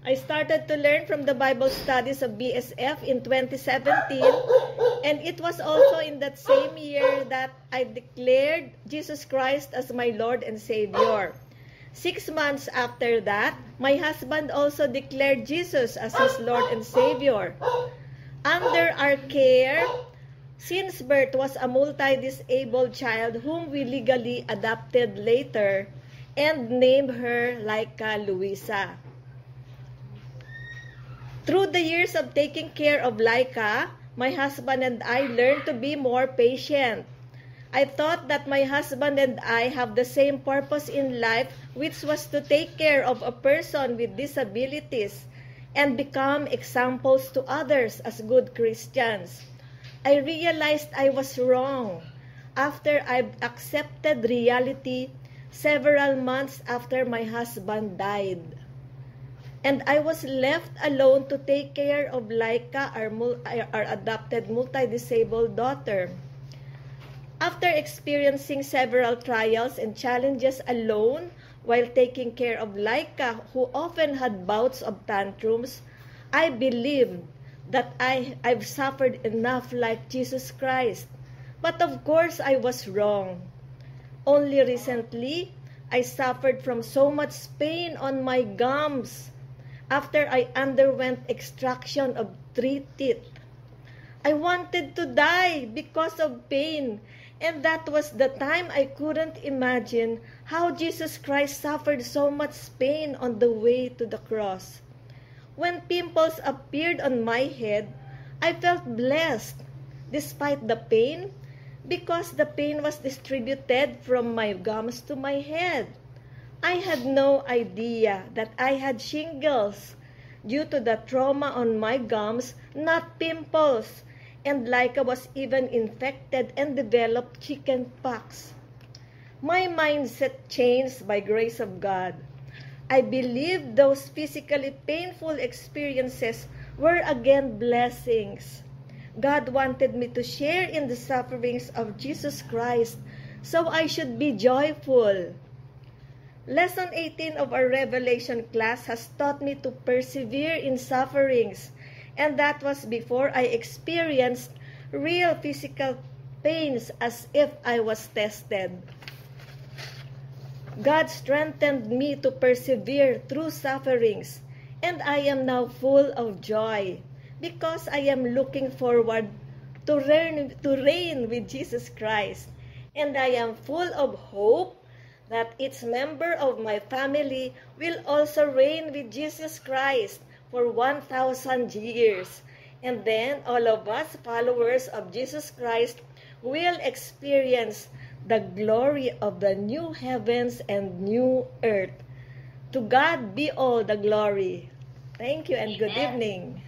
I started to learn from the Bible studies of BSF in 2017, and it was also in that same year that I declared Jesus Christ as my Lord and Savior. 6 months after that, my husband also declared Jesus as his Lord and Savior. Under our care, since birth was a multi-disabled child whom we legally adopted later and named her Laika Luisa. Through the years of taking care of Laika, my husband and I learned to be more patient. I thought that my husband and I have the same purpose in life, which was to take care of a person with disabilities and become examples to others as good Christians. I realized I was wrong after I accepted reality several months after my husband died. And I was left alone to take care of Laika, our adopted multi-disabled daughter. After experiencing several trials and challenges alone while taking care of Laika, who often had bouts of tantrums, I believed that I've suffered enough like Jesus Christ. But of course, I was wrong. Only recently, I suffered from so much pain on my gums after I underwent extraction of 3 teeth. I wanted to die because of pain, and that was the time I couldn't imagine how Jesus Christ suffered so much pain on the way to the cross. When pimples appeared on my head, I felt blessed despite the pain because the pain was distributed from my gums to my head. I had no idea that I had shingles due to the trauma on my gums, not pimples, and Laika was even infected and developed chicken pox. My mindset changed by grace of God. I believe those physically painful experiences were again blessings. God wanted me to share in the sufferings of Jesus Christ, so I should be joyful. Lesson 18 of our Revelation class has taught me to persevere in sufferings, and that was before I experienced real physical pains as if I was tested. God strengthened me to persevere through sufferings, and I am now full of joy because I am looking forward to reign with Jesus Christ, and I am full of hope that each member of my family will also reign with Jesus Christ for 1,000 years. And then all of us, followers of Jesus Christ, will experience the glory of the new heavens and new earth. To God be all the glory. Thank you and good evening.